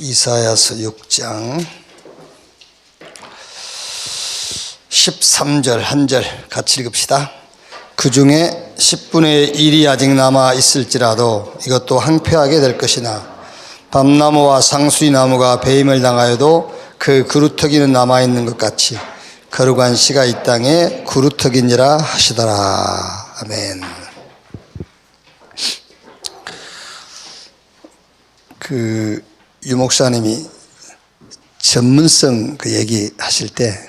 이사야서 6장 13절 한 절 같이 읽읍시다. 그 중에 10분의 1이 아직 남아 있을지라도 이것도 황폐하게 될 것이나 밤나무와 상수리 나무가 배임을 당하여도 그 그루터기는 남아있는 것 같이 거룩한 씨가 이 땅에 그루터기니라 하시더라. 아멘. 유 목사님이 전문성 그 얘기 하실 때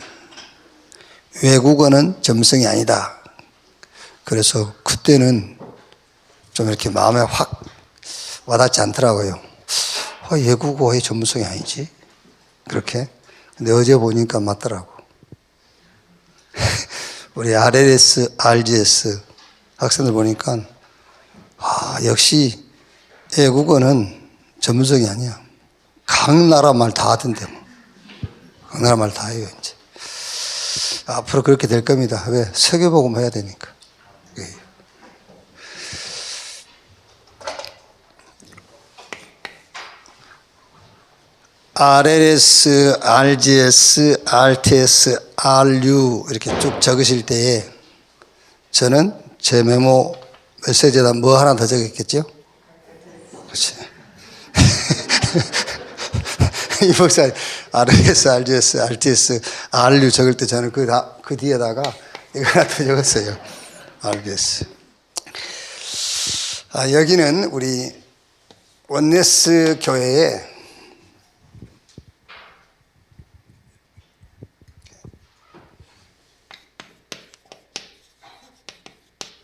외국어는 전문성이 아니다. 그래서 그때는 좀 이렇게 마음에 확 와닿지 않더라고요. 외국어의 전문성이 아니지? 그렇게. 근데 어제 보니까 맞더라고. 우리 RLS, RGS 학생들 보니까 역시 외국어는 전문성이 아니야. 각 나라 말 다 하던데 뭐. 각 나라 말 다 해요 이제. 앞으로 그렇게 될 겁니다. 왜? 세계복음 해야 되니까. RLS, RGS, RTS, RU 이렇게 쭉 적으실 때에 저는 제 메모 메시지에다 뭐 하나 더 적었겠죠? 그렇지. 이 목사님 RLS, RGS, RTS, RU 적을 때 저는 그 뒤에다가 이거 하나 더 적었어요. RGS. 여기는 우리 원네스 교회에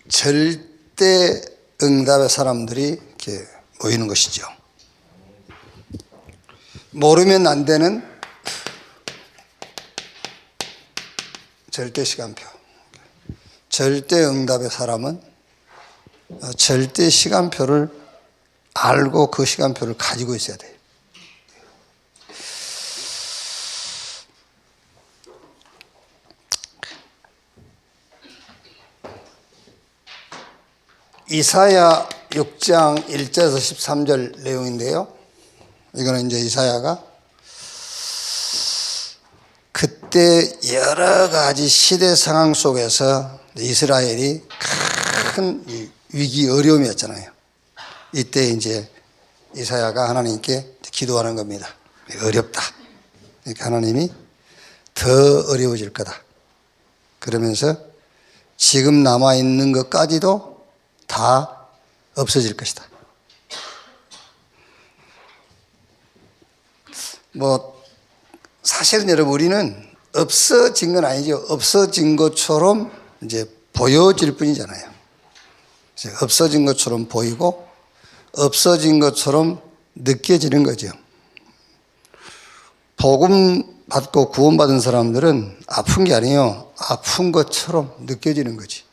절대 응답의 사람들이 이렇게 모이는 것이죠. 모르면 안 되는 절대 시간표. 절대 응답의 사람은 절대 시간표를 알고 그 시간표를 가지고 있어야 돼요. 이사야 6장 1절에서 13절 내용인데요. 이거는 이제 이사야가 그때 여러 가지 시대 상황 속에서 이스라엘이 큰 위기 어려움이었잖아요. 이때 이제 이사야가 하나님께 기도하는 겁니다. 어렵다. 그러니까 하나님이 더 어려워질 거다. 그러면서 지금 남아있는 것까지도 다 없어질 것이다. 사실은 여러분 우리는 없어진 건 아니죠. 없어진 것처럼 이제 보여질 뿐이잖아요. 없어진 것처럼 보이고 없어진 것처럼 느껴지는 거죠. 복음 받고 구원받은 사람들은 아픈 게 아니에요. 아픈 것처럼 느껴지는 거지.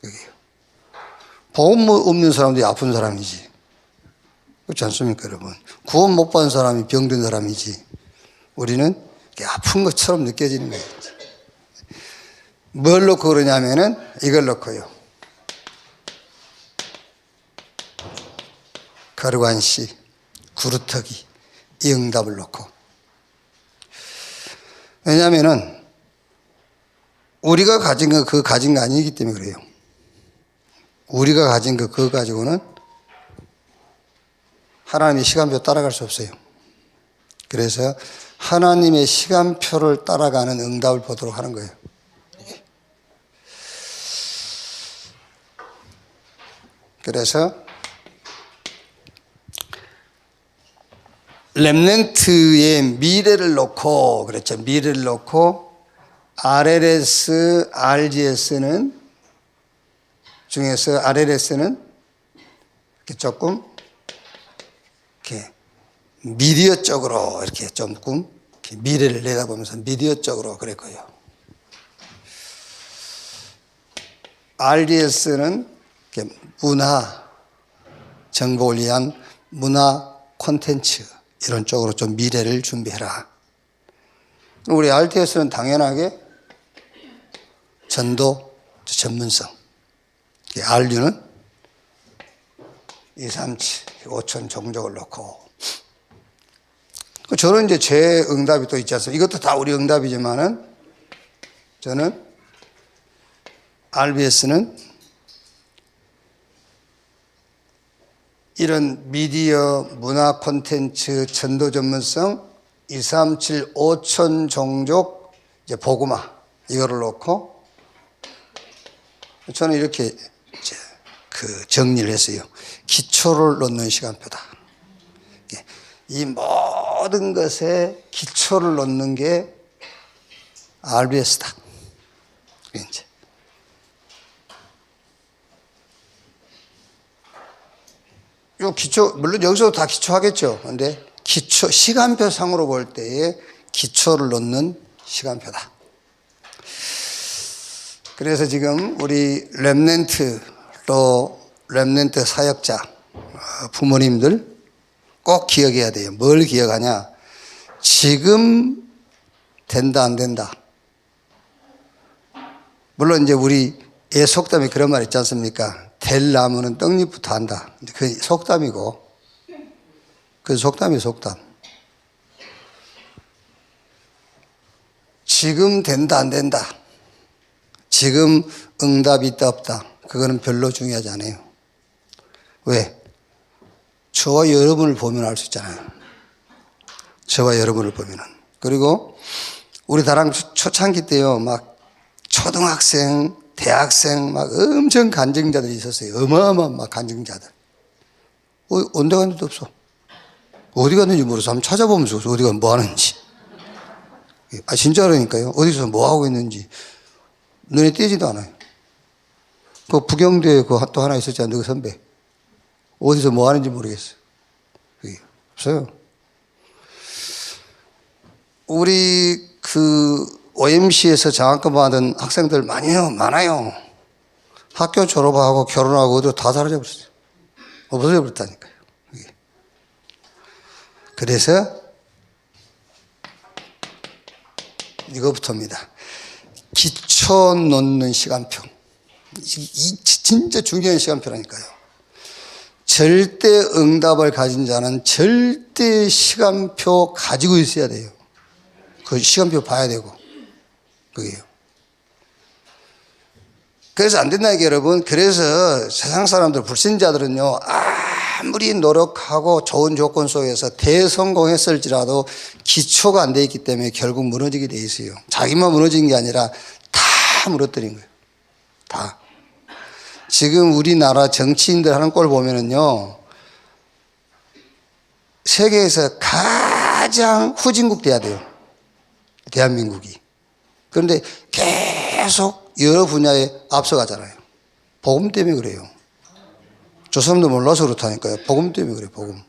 여기요. 복음 없는 사람들이 아픈 사람이지. 그렇지 않습니까, 여러분? 구원 못 받은 사람이 병든 사람이지. 우리는 아픈 것처럼 느껴지는 거예요. 뭘 놓고 그러냐면은 이걸 놓고요. 거룩한 씨, 구루터기, 이 응답을 놓고. 왜냐면은 우리가 가진 거 그거 가진 거 아니기 때문에 그래요. 우리가 가진 거 그거 가지고는 하나님의 시간표 따라갈 수 없어요. 그래서 하나님의 시간표를 따라가는 응답을 보도록 하는 거예요. 그래서 렘넌트의 미래를 놓고 그랬죠. 미래를 놓고 RLS, RGS는 중에서 RLS는 이렇게 조금 이렇게 미디어 쪽으로 이렇게 조금 이렇게 미래를 내다보면서 미디어 쪽으로 그랬고요. RDS는 이렇게 문화 정보를 위한 문화 콘텐츠 이런 쪽으로 좀 미래를 준비해라. 우리 RTS는 당연하게 전도 전문성. RU는 2, 3, 7, 5천 종족을 놓고 저는 이제 제 응답이 또 있지 않습니까? 이것도 다 우리 응답이지만은 저는 RBS는 이런 미디어 문화 콘텐츠 전도 전문성 237 5천 종족 이제 복음화 이거를 놓고 저는 이렇게 이제 정리를 했어요. 기초를 놓는 시간표다. 이 모든 것에 기초를 놓는 게 RBS다. 이제 요 기초, 물론 여기서도 다 기초하겠죠. 근데 기초, 시간표 상으로 볼 때에 기초를 놓는 시간표다. 그래서 지금 우리 렘넌트 사역자, 부모님들 꼭 기억해야 돼요. 뭘 기억하냐? 지금 된다, 안 된다. 물론 이제 우리 애 속담에 그런 말 있지 않습니까? 될 나무는 떡잎부터 한다. 그 속담이고, 그 속담이 속담. 지금 된다, 안 된다. 지금 응답이 있다, 없다. 그거는 별로 중요하지 않아요. 왜? 저와 여러분을 보면 알 수 있잖아요. 저와 여러분을 보면은. 그리고 우리 다랑 초창기 때요, 막 초등학생, 대학생 막 엄청 간증자들이 있었어요. 어마어마한 막 간증자들. 온데 간 데도 없어. 어디 갔는지 모르겠어. 한번 찾아보면서 어디가 뭐 하는지. 진짜라니까요. 어디서 뭐 하고 있는지 눈에 띄지도 않아요. 그 부경대에 또 하나 있었지 않나요? 그 선배. 어디서 뭐 하는지 모르겠어요. 그게 없어요. 우리 OMC에서 장학금 받은 학생들 많아요. 학교 졸업하고 결혼하고 어디로 다 사라져 버렸어요. 없어져 버렸다니까요. 그래서 이거부터입니다. 기초 놓는 시간표. 이 진짜 중요한 시간표라니까요. 절대 응답을 가진 자는 절대 시간표 가지고 있어야 돼요. 그 시간표 봐야 되고. 그게요. 그래서 안 된다니까 여러분. 그래서 세상 사람들 불신자들은요, 아무리 노력하고 좋은 조건 속에서 대성공했을지라도 기초가 안 돼 있기 때문에 결국 무너지게 돼 있어요. 자기만 무너진 게 아니라 다 무너뜨린 거예요. 다. 지금 우리나라 정치인들 하는 꼴 보면은요, 세계에서 가장 후진국 돼야 돼요. 대한민국이. 그런데 계속 여러 분야에 앞서가잖아요. 복음 때문에 그래요. 저 사람도 몰라서 그렇다니까요. 복음 때문에 그래요. 복음.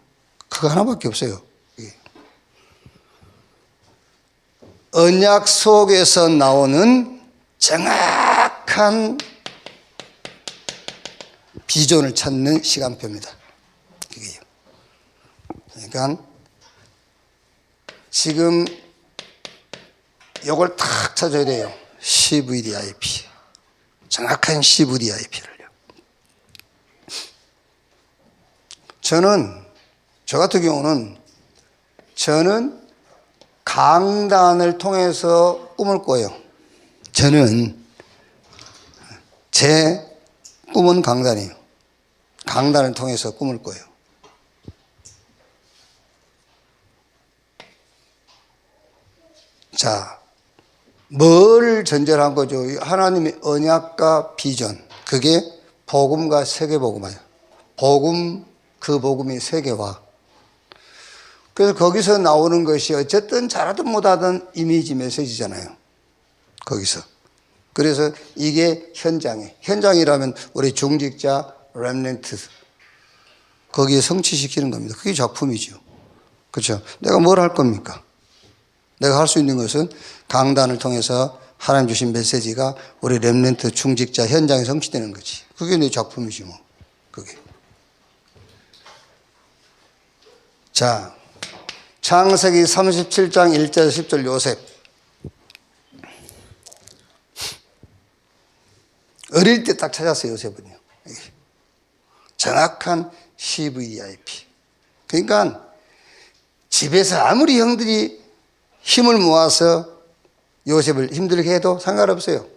그거 하나밖에 없어요. 언약 속에서 나오는 정확한 비전을 찾는 시간표입니다. 그게요. 그러니까 지금 요걸 탁 찾아야 돼요. CVDIP. 정확한 CVDIP를요. 저 같은 경우는 저는 강단을 통해서 꿈을 꿔요. 저는 제 꿈은 강단이에요. 강단을 통해서 꿈을 꿔요. 자, 뭘 전제로 한 거죠? 하나님의 언약과 비전. 그게 복음과 세계복음화예요. 복음, 그 복음이 세계화. 그래서 거기서 나오는 것이 어쨌든 잘하든 못하든 이미지 메시지잖아요. 거기서. 그래서 이게 현장이라면 우리 중직자, 렘넌트 거기에 성취시키는 겁니다. 그게 작품이죠. 그렇죠? 내가 뭘 할 겁니까? 내가 할 수 있는 것은 강단을 통해서 하나님 주신 메시지가 우리 렘넌트 중직자 현장에 성취되는 거지. 그게 내 작품이지 뭐. 그게. 자, 창세기 37장 1절 10절 요셉. 어릴 때 딱 찾았어요, 요셉은요. 정확한 CVIP. 그러니까 집에서 아무리 형들이 힘을 모아서 요셉을 힘들게 해도 상관없어요.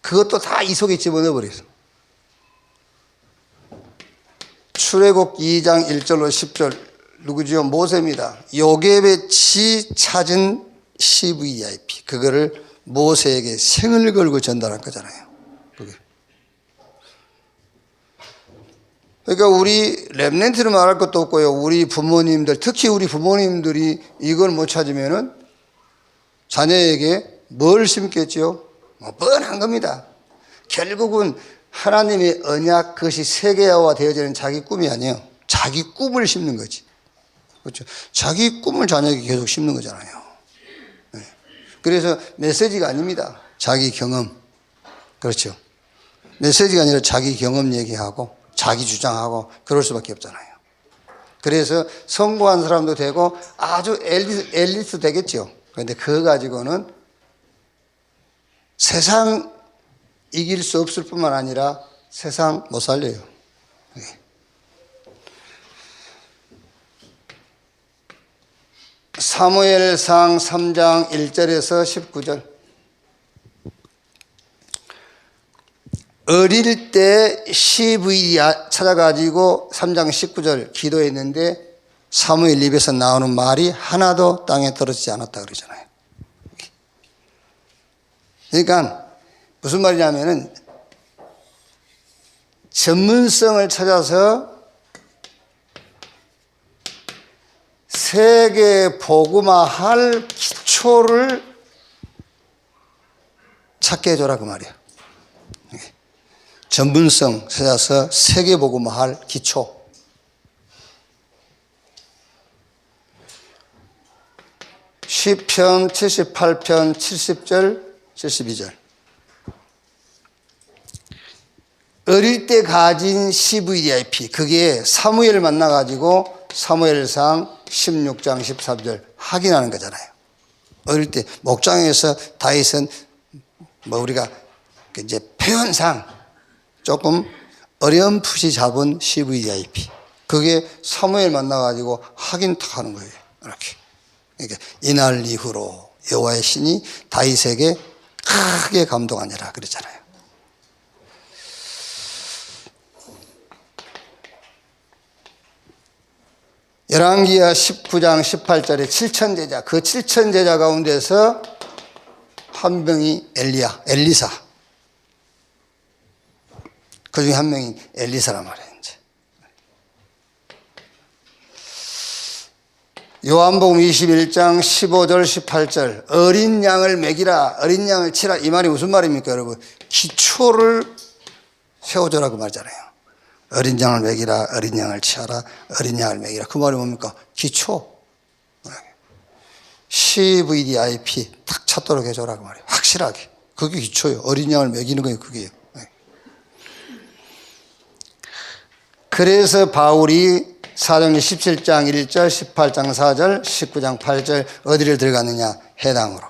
그것도 다 이 속에 집어넣어버렸어. 출애굽 2장 1절로 10절 누구지요? 모세입니다. 요셉이 찾은 CVIP 그거를 모세에게 생을 걸고 전달한 거잖아요. 그게. 그러니까 우리 렘넌트를 말할 것도 없고요. 우리 부모님들 특히 우리 부모님들이 이걸 못 찾으면은 자녀에게 뭘 심겠죠? 뭐 뻔한 겁니다. 결국은 하나님의 언약 그것이 세계화가 되어지는 자기 꿈이 아니에요. 자기 꿈을 심는 거지. 그렇죠? 자기 꿈을 자녀에게 계속 심는 거잖아요. 네. 그래서 메시지가 아닙니다. 자기 경험. 그렇죠. 메시지가 아니라 자기 경험 얘기하고 자기 주장하고 그럴 수밖에 없잖아요. 그래서 성공한 사람도 되고 아주 엘리트 되겠죠. 그런데 그거 가지고는 세상 이길 수 없을 뿐만 아니라 세상 못 살려요. 사무엘상 3장 1절에서 19절. 어릴 때 CVD 찾아가지고 3장 19절 기도했는데 사무엘 입에서 나오는 말이 하나도 땅에 떨어지지 않았다 그러잖아요. 그러니까 무슨 말이냐면은 전문성을 찾아서 세계 복음화할 기초를 찾게 해줘라 그 말이야. 전문성 찾아서 세계 복음화할 기초. 시편 78편 70절 72절. 어릴 때 가진 CVIP 그게 사무엘을 만나가지고 사무엘상 16장 13절 확인하는 거잖아요. 어릴 때 목장에서 다윗은 뭐 우리가 이제 표현상 조금 어렴풋이 잡은 CVIP 그게 사무엘 만나가지고 확인 탁 하는 거예요. 이렇게. 그러니까 이날 이후로 여호와의 신이 다윗에게 크게 감동하니라 그랬잖아요. 열왕기하 19장 18절에 7천 제자 그 7천 제자 가운데서 한 명이 엘리사 그 중에 한 명이 엘리사란 말이에요. 이제. 요한복음 21장 15절 18절 어린 양을 먹이라 어린 양을 치라 이 말이 무슨 말입니까 여러분? 기초를 세워줘라 그 말이잖아요. 어린 양을 먹이라 어린 양을 치라 어린 양을 먹이라 그 말이 뭡니까? 기초 CVDIP 딱 찾도록 해줘라 그 말이에요. 확실하게 그게 기초예요. 어린 양을 먹이는 거예요. 그게요. 그래서 바울이 사도행전 17장 1절 18장 4절 19장 8절 어디를 들어갔느냐? 해당으로.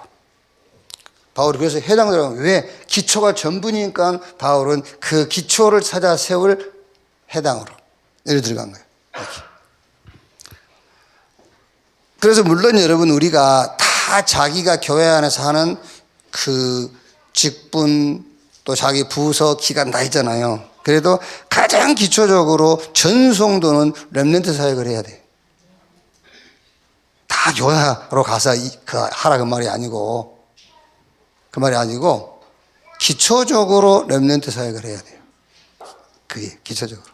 바울이 그래서 해당 들어가면 왜? 기초가 전부니까 바울은 그 기초를 찾아 세울 해당으로 여기 들어간 거예요. 이렇게. 그래서 물론 여러분 우리가 다 자기가 교회 안에서 하는 그 직분 또 자기 부서 기간 다 있잖아요. 그래도 가장 기초적으로 전성도는 렘넌트 사역을 해야 돼. 다 교회로 가서 하라 그 말이 아니고 기초적으로 렘넌트 사역을 해야 돼요. 그게 기초적으로.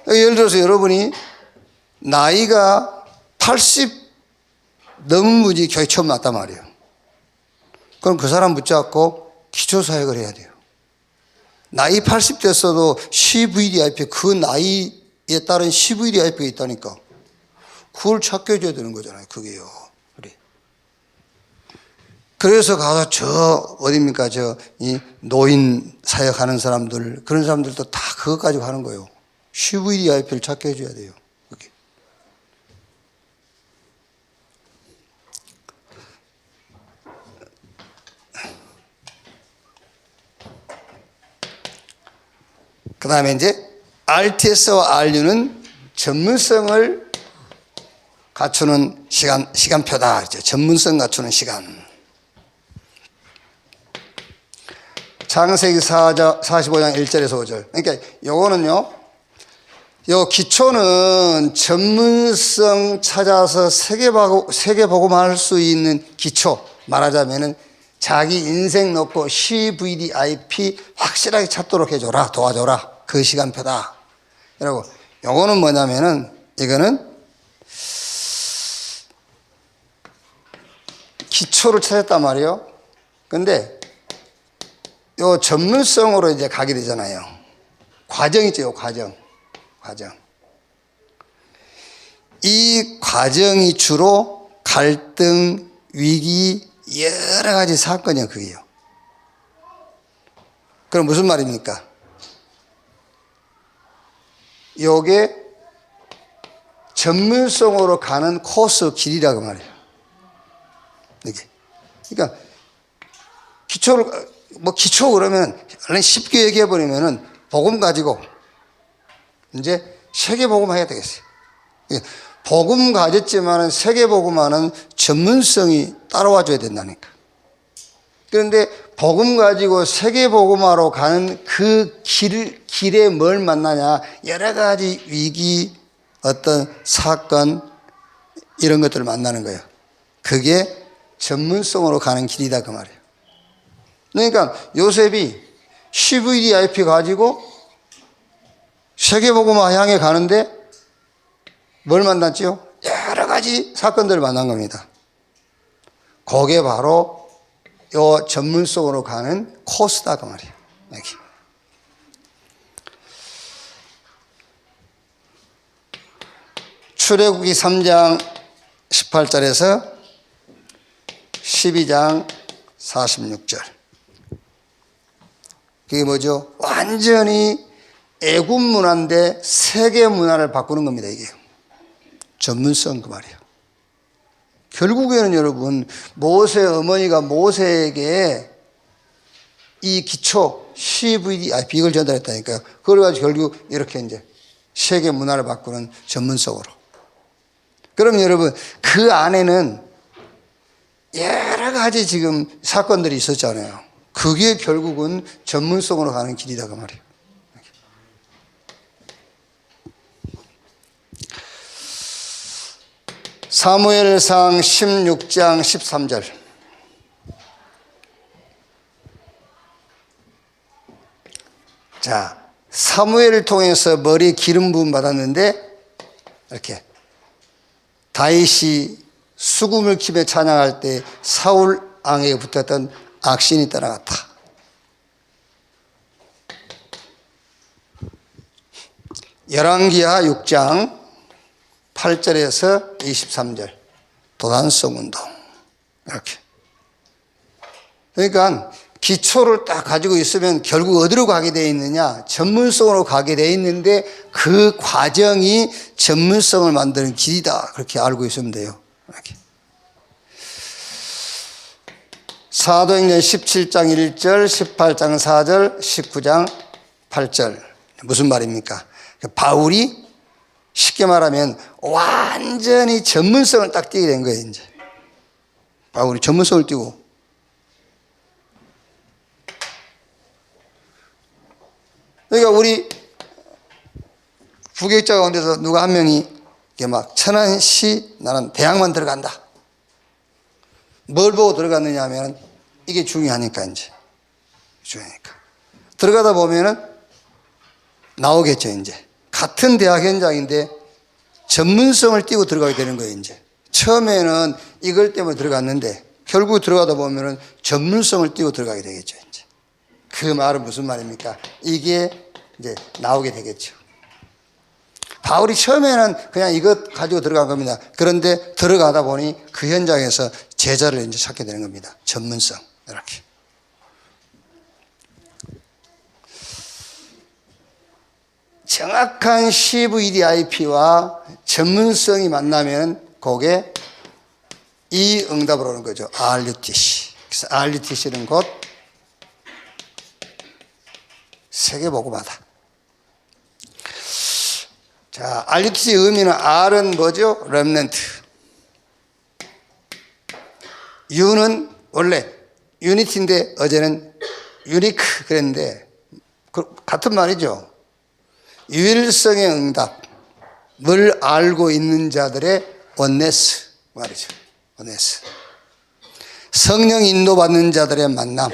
예를 들어서 여러분이 나이가 80 넘은분이 교회 처음 왔단 말이에요. 그럼 그 사람 붙잡고 기초 사역을 해야 돼요. 나이 80 됐어도 CVDIP 그 나이에 따른 CVDIP가 있다니까. 그걸 찾게 해줘야 되는 거잖아요. 그게요. 그래. 그래서 가서 어딥니까? 이 노인 사역하는 사람들, 그런 사람들도 다 그것 가지고 하는 거예요. CVDIP를 찾게 해줘야 돼요. 그게. 그 다음에 이제 RTS와 RU는 전문성을 갖추는 시간표다. 이제 전문성 갖추는 시간. 창세기 45장 1절에서 5절. 그러니까 요거는요, 요 기초는 전문성 찾아서 세계복음할 수 있는 기초. 말하자면은 자기 인생 놓고 CVDIP 확실하게 찾도록 해줘라. 도와줘라. 그 시간표다. 그리고 요거는 뭐냐면은 이거는 기초를 찾았단 말이에요. 근데 요 전문성으로 이제 가게 되잖아요. 과정 있죠, 요 과정. 이 과정이 주로 갈등, 위기, 여러 가지 사건이요, 그게요. 그럼 무슨 말입니까? 요게 전문성으로 가는 코스 길이라고 말이에요. 이게. 그러니까 기초 그러면 쉽게 얘기해 버리면은 복음 가지고 이제 세계 복음 해야 되겠어요. 복음 가졌지만은 세계 복음하는 전문성이 따라와 줘야 된다니까. 그런데 복음 가지고 세계 복음하러 가는 그 길에 뭘 만나냐? 여러 가지 위기, 어떤 사건 이런 것들을 만나는 거예요. 그게 전문성으로 가는 길이다 그 말이에요. 그러니까 요셉이 CVDIP 가지고 세계복음화 향해 가는데 뭘 만났죠? 여러 가지 사건들을 만난 겁니다. 그게 바로 요 전문성으로 가는 코스다 그 말이에요. 여기. 출애굽기 3장 18절에서 12장 46절. 그게 뭐죠? 완전히 애국 문화인데 세계 문화를 바꾸는 겁니다, 이게. 전문성 그 말이에요. 결국에는 여러분, 모세 어머니가 모세에게 이 기초 CVDIP 이걸 전달했다니까요. 그걸 가지고 결국 이렇게 이제 세계 문화를 바꾸는 전문성으로. 그럼 여러분, 그 안에는 여러 가지 지금 사건들이 있었잖아요. 그게 결국은 전문성으로 가는 길이다 그 말이에요. 사무엘상 16장 13절. 자, 사무엘을 통해서 머리에 기름 부음 받았는데 이렇게 다윗이 수금을 키며 찬양할 때 사울 왕에게 붙었던 악신이 떠나갔다. 열왕기하 6장 8절에서 23절 도단성 운동 이렇게. 그러니까 기초를 딱 가지고 있으면 결국 어디로 가게 돼 있느냐? 전문성으로 가게 돼 있는데 그 과정이 전문성을 만드는 길이다. 그렇게 알고 있으면 돼요. 이렇게. 사도행전 17장 1절, 18장 4절, 19장 8절. 무슨 말입니까? 바울이 쉽게 말하면 완전히 전문성을 딱 띄게 된 거예요, 이제. 바울이 전문성을 띄고. 그러니까 우리 부교육자 가운데서 누가 한 명이 이렇게 막 천안시 나는 대학만 들어간다. 뭘 보고 들어갔느냐 하면 이게 중요하니까 이제. 중요하니까. 들어가다 보면은 나오겠죠, 이제. 같은 대학 현장인데 전문성을 띄고 들어가게 되는 거예요, 이제. 처음에는 이걸 때문에 들어갔는데 결국 들어가다 보면은 전문성을 띄고 들어가게 되겠죠, 이제. 그 말은 무슨 말입니까? 이게 이제 나오게 되겠죠. 바울이 처음에는 그냥 이것 가지고 들어간 겁니다. 그런데 들어가다 보니 그 현장에서 제자를 이제 찾게 되는 겁니다. 전문성. 이렇게. 정확한 CVDIP와 전문성이 만나면 그게 이 응답을 오는 거죠. RUTC. 그래서 RUTC는 곧 세계복음화다. 자, RUTC 의미는 R은 뭐죠? 렘넌트. U는 원래 유니티인데 어제는 유니크 그랬는데 같은 말이죠. 유일성의 응답을 알고 있는 자들의 원네스 말이죠. 원네스. 성령 인도받는 자들의 만남.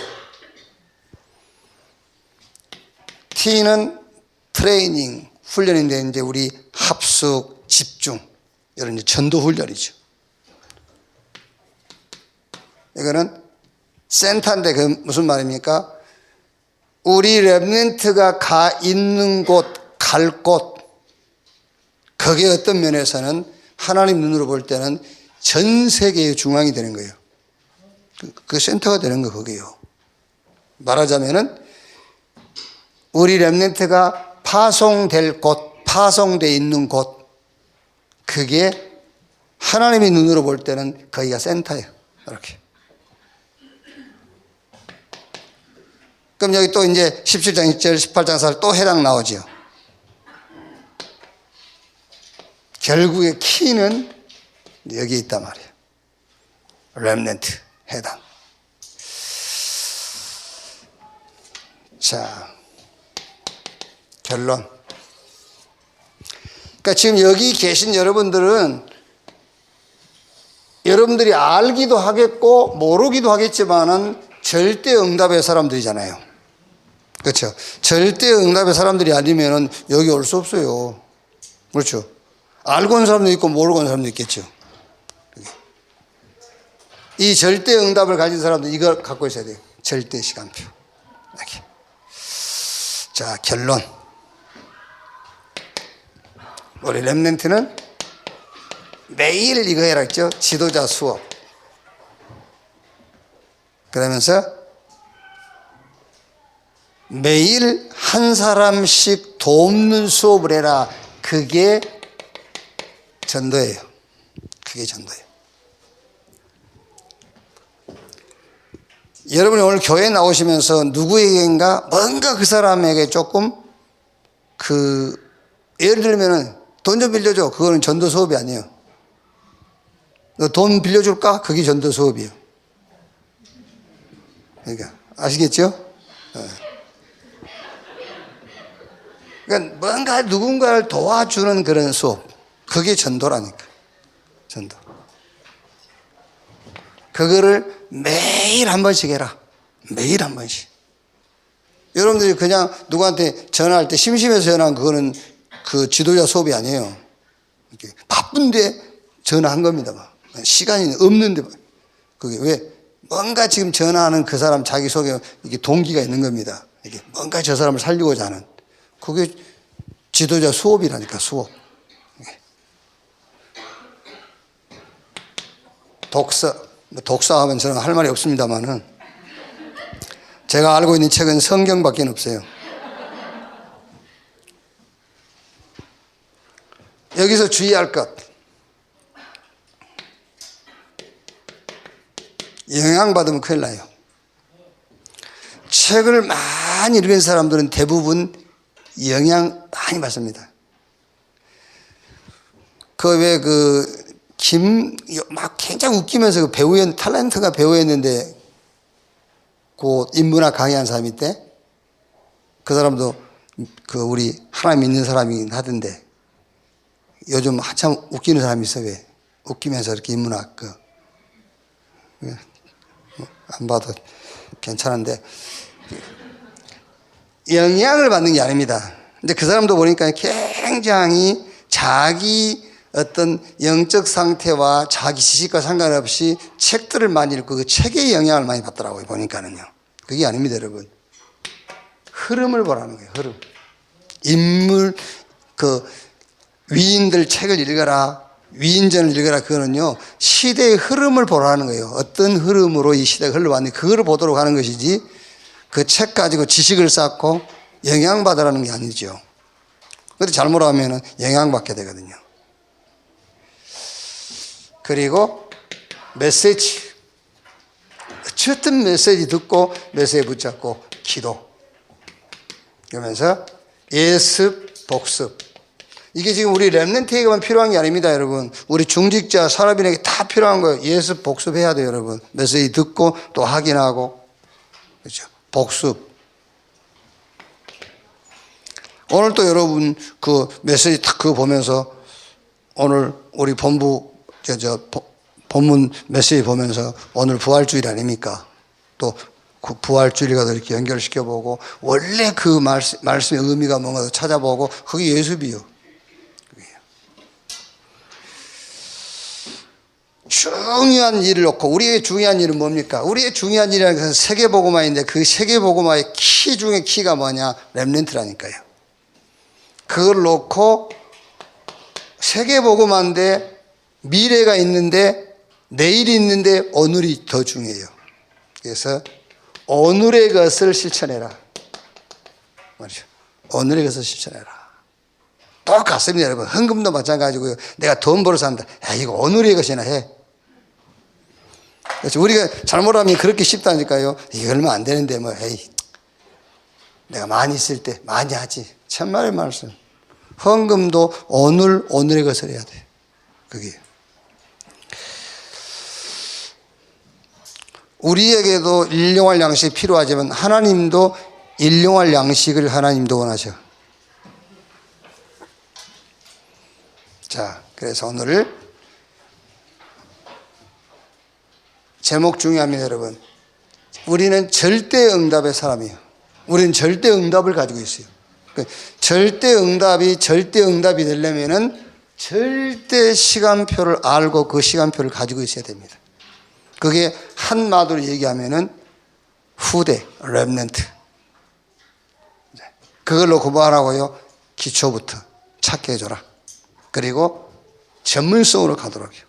T는 트레이닝, 훈련인데 이제 우리 합숙, 집중 이런 이제 전도 훈련이죠. 이거는 센터인데 그 무슨 말입니까? 우리 렘넌트가 가 있는 곳, 갈 곳, 그게 어떤 면에서는 하나님 눈으로 볼 때는 전 세계의 중앙이 되는 거예요. 그 센터가 되는 거 그게요. 말하자면은 우리 렘넌트가 파송될 곳, 파송되어 있는 곳, 그게 하나님의 눈으로 볼 때는 거기가 센터예요. 이렇게. 그럼 여기 또 이제 17장 1절, 18장 4절 또 해당 나오죠. 결국의 키는 여기 있단 말이에요. 렘넌트, 해당. 자, 결론. 그러니까 지금 여기 계신 여러분들은 여러분들이 알기도 하겠고 모르기도 하겠지만은 절대 응답의 사람들이잖아요. 그렇죠? 절대 응답의 사람들이 아니면은 여기 올 수 없어요. 그렇죠? 알고 온 사람도 있고 모르고 온 사람도 있겠죠. 이 절대 응답을 가진 사람들 이걸 갖고 있어야 돼요. 절대 시간표. 이렇게. 자, 결론. 우리 렘넌트는 매일 이거 해라 했죠. 지도자 수업. 그러면서 매일 한 사람씩 돕는 수업을 해라. 그게 전도예요. 그게 전도예요. 여러분이 오늘 교회에 나오시면서 누구에게인가 뭔가 그 사람에게 조금 예를 들면은 돈 좀 빌려줘. 그거는 전도 수업이 아니에요. 너 돈 빌려줄까? 그게 전도 수업이에요. 그러니까 아시겠죠? 그러니까 뭔가 누군가를 도와주는 그런 수업. 그게 전도라니까. 전도. 그거를 매일 한 번씩 해라. 매일 한 번씩. 여러분들이 그냥 누구한테 전화할 때 심심해서 전화한 그거는 그 지도자 수업이 아니에요. 이렇게 바쁜데 전화한 겁니다. 막. 시간이 없는데. 그게 왜? 뭔가 지금 전화하는 그 사람 자기 속에 이게 동기가 있는 겁니다. 이게 뭔가 저 사람을 살리고자 하는. 그게 지도자 수업이라니까, 수업. 독서하면 저는 할 말이 없습니다만은 제가 알고 있는 책은 성경밖에 없어요. 여기서 주의할 것. 영향받으면 큰일 나요. 책을 많이 읽은 사람들은 대부분 영향 많이 받습니다. 막 굉장히 웃기면서 그 배우였는데, 탤런트가 배우였는데, 그 인문학 강의한 사람이 있대. 그 사람도 우리 하나님 믿는 사람이긴 하던데, 요즘 한참 웃기는 사람이 있어. 왜? 웃기면서 이렇게 인문학, 안 봐도 괜찮은데, 영향을 받는 게 아닙니다. 근데 그 사람도 보니까 굉장히 자기 어떤 영적 상태와 자기 지식과 상관없이 책들을 많이 읽고 그 책의 영향을 많이 받더라고요. 보니까는요. 그게 아닙니다, 여러분. 흐름을 보라는 거예요. 흐름. 인물, 위인들 책을 읽어라. 위인전을 읽어라. 그거는요, 시대의 흐름을 보라는 거예요. 어떤 흐름으로 이 시대가 흘러왔는지 그걸 보도록 하는 것이지, 그 책 가지고 지식을 쌓고 영향받으라는 게 아니죠. 그런데 잘못하면 영향받게 되거든요. 그리고 메시지. 어쨌든 메시지 듣고 메시지 붙잡고 기도. 그러면서 예습, 복습. 이게 지금 우리 렘넌트에게만 필요한 게 아닙니다, 여러분. 우리 중직자, 산업인에게 다 필요한 거예요. 예수 복습해야 돼요, 여러분. 메시지 듣고 또 확인하고. 그렇죠? 복습. 오늘 또 여러분 그 메시지 딱 그거 보면서 오늘 우리 본부, 본문 메시지 보면서 오늘 부활주일 아닙니까? 또 그 부활주일과 이렇게 연결시켜보고 원래 그 말씀의 의미가 뭔가 찾아보고 그게 예수비요. 중요한 일을 놓고 우리의 중요한 일은 뭡니까? 우리의 중요한 일이라는 것은 세계복음화인데 그 세계복음화의 키 중에 키가 뭐냐? 렘넌트라니까요. 그걸 놓고 세계복음화인데 미래가 있는데 내일이 있는데 오늘이 더 중요해요. 그래서 오늘의 것을 실천해라. 말이죠. 오늘의 것을 실천해라. 똑같습니다, 여러분. 헌금도 마찬가지고요. 내가 돈 벌어서 한다. 야, 이거 오늘의 것이나 해. 그렇죠. 우리가 잘못하면 그렇게 쉽다니까요. 이거 얼마 안 되는데 뭐, 에이, 내가 많이 있을 때 많이 하지. 참말의 말씀. 헌금도 오늘의 것을 해야 돼. 그게. 우리에게도 일용할 양식이 필요하지만 하나님도 일용할 양식을 하나님도 원하셔. 자, 그래서 오늘 제목 중요합니다, 여러분. 우리는 절대 응답의 사람이에요. 우리는 절대 응답을 가지고 있어요. 절대 응답이 되려면은 절대 시간표를 알고 그 시간표를 가지고 있어야 됩니다. 그게 한마디로 얘기하면은 후대, 렘넌트. 그걸로 구분하라고요. 기초부터 찾게 해줘라. 그리고 전문성으로 가도록 해요.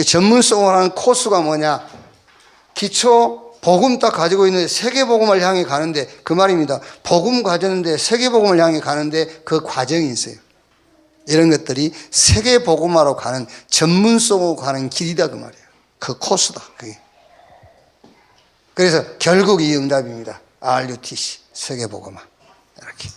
전문성으로 하는 코스가 뭐냐? 기초 복음 딱 가지고 있는 세계복음을 향해 가는데 그 말입니다. 복음 가졌는데 세계복음을 향해 가는데 그 과정이 있어요. 이런 것들이 세계복음화로 가는 전문성으로 가는 길이다 그 말이에요. 그 코스다 그게. 그래서 결국 이 응답입니다. RUTC 세계복음화. 이렇게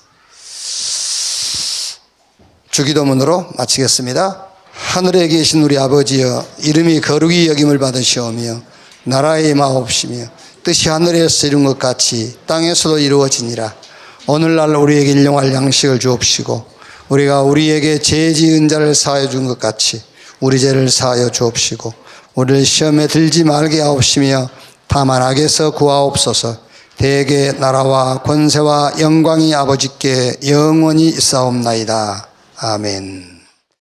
주기도문으로 마치겠습니다. 하늘에 계신 우리 아버지여, 이름이 거룩히 여김을 받으시오며 나라의 마옵시며 뜻이 하늘에서 이룬 것 같이 땅에서도 이루어지니라. 오늘날 우리에게 일용할 양식을 주옵시고 우리가 우리에게 죄 지은 자를 사하여 준 것 같이 우리 죄를 사하여 주옵시고 우리를 시험에 들지 말게 하옵시며 다만 악에서 구하옵소서. 대개 나라와 권세와 영광이 아버지께 영원히 있사옵나이다. 아멘.